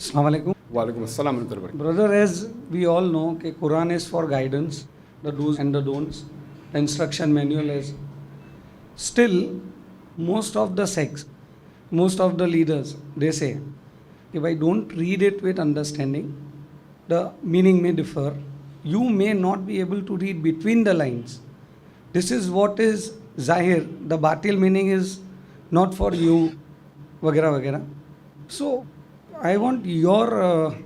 Assalamu alaikum. Walaikum assalam wa rahmatullahi. Brother, as we all know, that Quran is for guidance, the do's and the don'ts, the instruction manual is. Still, most of the sects, most of the leaders, they say, if I don't read it with understanding, the meaning may differ. You may not be able to read between the lines. This is what is Zahir. The Batil meaning is not for you, vagera vagera. So, I want your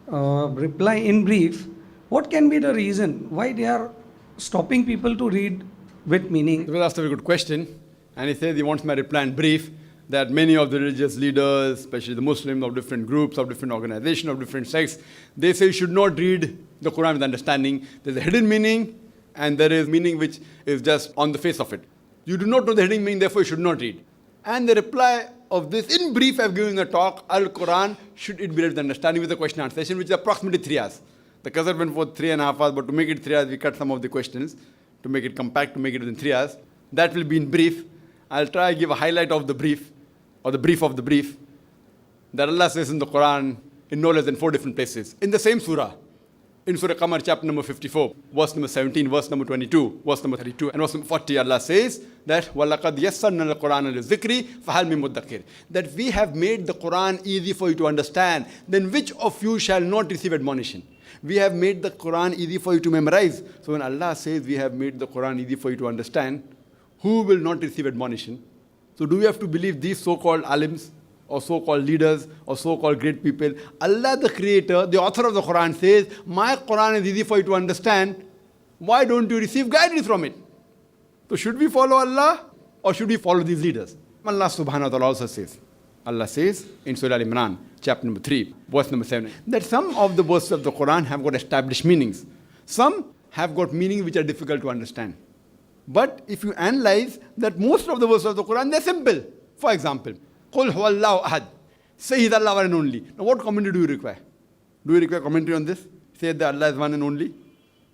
reply in brief. What can be the reason why they are stopping people to read with meaning? He was asked a very good question, and he says he wants my reply in brief that many of the religious leaders, especially the Muslims of different groups, of different organizations, of different sects, they say you should not read the Quran with understanding. There's a hidden meaning, and there is meaning which is just on the face of it. You do not know the hidden meaning, therefore you should not read. And the reply of this, in brief, I've given a talk, Al-Quran, should it be read with understanding, with a question and answer session, which is approximately 3 hours. The Covert went for 3.5 hours, but to make it 3 hours, we cut some of the questions, to make it compact, to make it within 3 hours. That will be in brief. I'll try to give a highlight of the brief, or the brief of the brief, that Allah says in the Quran, in no less than 4 different places. In the same surah, in Surah Qamar, chapter number 54, verse number 17, verse number 22, verse number 32, and verse number 40, Allah says that وَلَقَدْ يَسَّرْنَا الْقُرْآنَ لِلذِّكْرِ فَهَلْ مِن مُدَّكِرٍ. That we have made the Quran easy for you to understand, then which of you shall not receive admonition? We have made the Quran easy for you to memorize. So when Allah says we have made the Quran easy for you to understand, who will not receive admonition? So do we have to believe these so-called alims, or so-called leaders, or so-called great people? Allah the creator, the author of the Quran says, my Quran is easy for you to understand. Why don't you receive guidance from it? So should we follow Allah, or should we follow these leaders? Allah subhanahu wa ta'ala also says, Allah says in Surah Al-Imran, chapter number 3, verse number 7, that some of the verses of the Quran have got established meanings. Some have got meanings which are difficult to understand. But if you analyze that most of the verses of the Quran, they're simple. For example, Qul huwallahu ahad. Say He's Allah one and only. Now what commentary do you require? Do you require commentary on this? Say that Allah is one and only.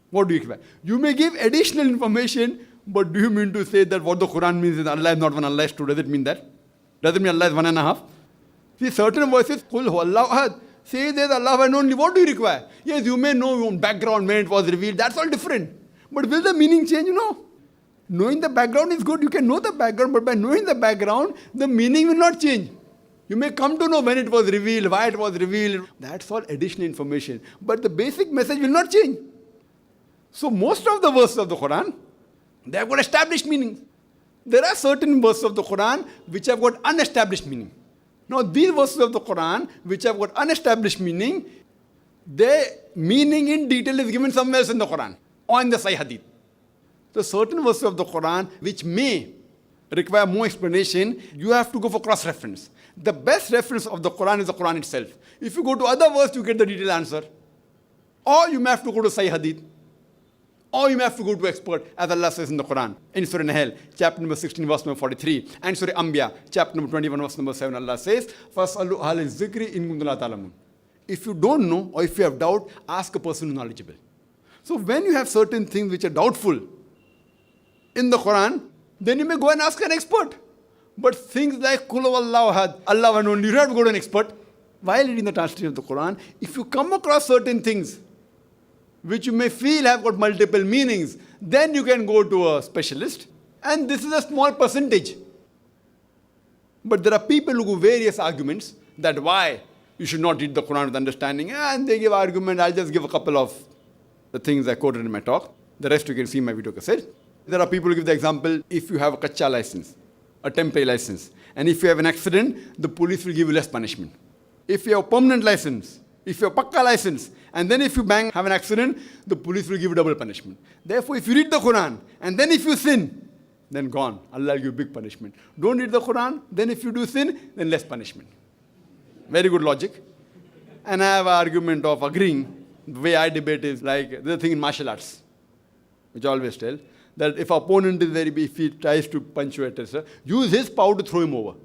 What do you require? You may give additional information, but do you mean to say that what the Quran means is Allah is not one, Allah is two? Does it mean that? Does it mean Allah is 1.5? See, certain verses, Qul huwallahu ahad. Say there's Allah one and only. What do you require? Yes, you may know your own background when it was revealed. That's all different. But will the meaning change? No. Knowing the background is good. You can know the background, but by knowing the background, the meaning will not change. You may come to know when it was revealed, why it was revealed. That's all additional information. But the basic message will not change. So most of the verses of the Quran, they have got established meanings. There are certain verses of the Quran which have got unestablished meaning. Now these verses of the Quran which have got unestablished meaning, their meaning in detail is given somewhere else in the Quran or in the Sahih Hadith. So certain verses of the Quran which may require more explanation, you have to go for cross-reference. The best reference of the Quran is the Quran itself. If you go to other verses, you get the detailed answer. Or you may have to go to Sahih Hadith. Or you may have to go to expert, as Allah says in the Quran. In Surah Nahl, chapter number 16, verse number 43. And Surah Anbiya, chapter number 21, verse number 7, Allah says, فَاسْأَلُوا أَهْلَ الذِّكْرِ إِن كُنتُمْ لَا تَعْلَمُونَ. If you don't know, or if you have doubt, ask a person who is knowledgeable. So when you have certain things which are doubtful in the Quran, then you may go and ask an expert. But things like Qul huwallahu ahad, Allah one only, you don't have to go to an expert. While reading the translation of the Quran, if you come across certain things which you may feel have got multiple meanings, then you can go to a specialist. And this is a small percentage. But there are people who give various arguments that why you should not read the Quran with understanding. And they give argument. I'll just give a couple of the things I quoted in my talk. The rest you can see in my video cassette. There are people who give the example, if you have a kacha license, a temporary license, and if you have an accident, the police will give you less punishment. If you have a permanent license, if you have a pakka license, and then if you have an accident, the police will give you double punishment. Therefore, if you read the Quran, and then if you sin, then gone. Allah will give you big punishment. Don't read the Quran, then if you do sin, then less punishment. Very good logic. And I have an argument of agreeing. The way I debate is like, there's a thing in martial arts, which I always tell, that if opponent is very big, if he tries to punch you, etc., use his power to throw him over.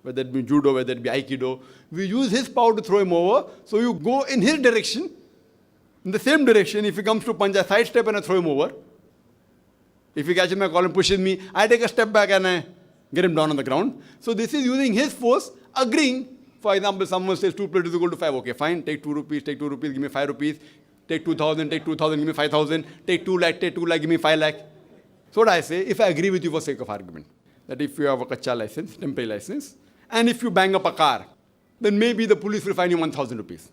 Whether it be judo, whether it be aikido, we use his power to throw him over. So you go in his direction, in the same direction. If he comes to punch, I sidestep and I throw him over. If he catches my collar and pushes me, I take a step back and I get him down on the ground. So this is using his force, agreeing For example, someone says 2 plus 2 is equal to 5. Okay, fine. Take 2 rupees, take 2 rupees, give me 5 rupees. Take 2,000, take 2,000, give me 5,000. Take 2 lakh, take 2 lakh, give me 5 lakh. So what I say, if I agree with you for sake of argument, that if you have a kacha license, temporary license, and if you bang up a car, then maybe the police will fine you 1,000 rupees.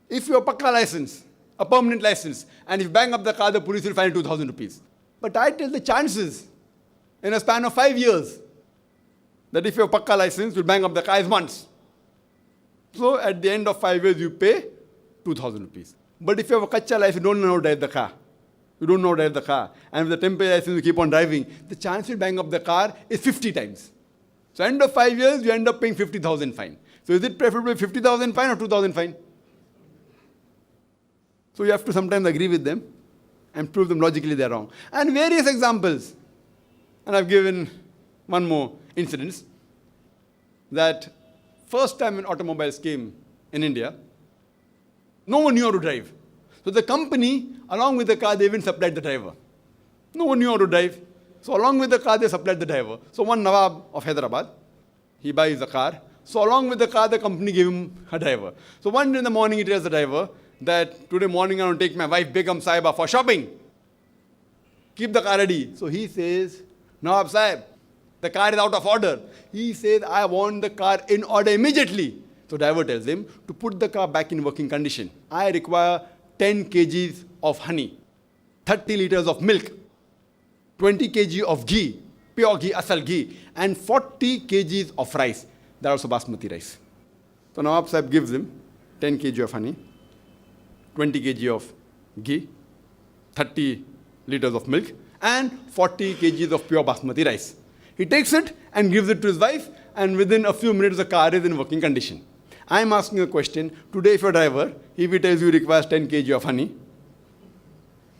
If you have a pakka license, a permanent license, and if you bang up the car, the police will fine you 2,000 rupees. But I tell the chances in a span of 5 years that if you have a pakka license, you'll bang up the car is once. So at the end of 5 years, you pay 2,000 rupees. But if you have a kacha license, you don't know how to drive the car. You don't know how to drive the car. And with the temporary license, you keep on driving, the chance you bang up the car is 50 times. So end of 5 years, you end up paying 50,000 fine. So is it preferable 50,000 fine or 2,000 fine? So you have to sometimes agree with them and prove them logically they're wrong. And various examples. And I've given one more incident. That first time when automobiles came in India, no one knew how to drive. So the company, along with the car, they even supplied the driver. No one knew how to drive. So along with the car, they supplied the driver. So one Nawab of Hyderabad, he buys a car. So along with the car, the company gave him a driver. So one day in the morning, he tells the driver that today morning I want to take my wife Begum Saiba for shopping. Keep the car ready. So he says, Nawab Saib, the car is out of order. He says, I want the car in order immediately. So driver tells him to put the car back in working condition. I require 10 kgs of honey, 30 liters of milk, 20 kg of ghee, pure ghee, asal ghee, and 40 kgs of rice. That also basmati rice. So Nawab Sahib gives him 10 kg of honey, 20 kg of ghee, 30 liters of milk, and 40 kgs of pure basmati rice. He takes it and gives it to his wife, and within a few minutes the car is in working condition. I am asking a question. Today if your driver, if he tells you he requires 10 kg of honey,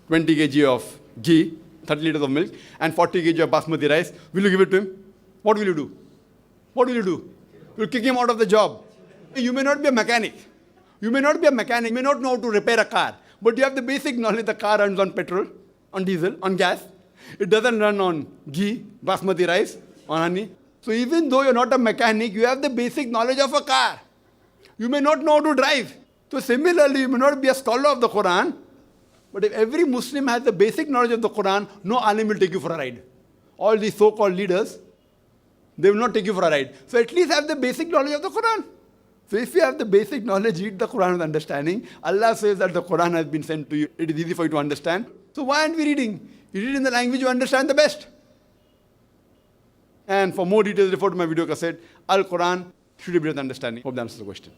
20 kg of ghee, 30 liters of milk, and 40 kg of basmati rice, will you give it to him? What will you do? What will you do? You'll kick him out of the job. You may not be a mechanic. You may not be a mechanic. You may not know how to repair a car. But you have the basic knowledge the car runs on petrol, on diesel, on gas. It doesn't run on ghee, basmati rice, on honey. So even though you're not a mechanic, you have the basic knowledge of a car. You may not know how to drive. So similarly, you may not be a scholar of the Quran, but if every Muslim has the basic knowledge of the Quran, no alim will take you for a ride. All these so-called leaders, they will not take you for a ride. So at least have the basic knowledge of the Quran. So if you have the basic knowledge, read the Quran with understanding. Allah says that the Quran has been sent to you. It is easy for you to understand. So why aren't we reading? You read in the language you understand the best. And for more details, refer to my video cassette, Al-Quran should be with understanding. Hope that answers the question.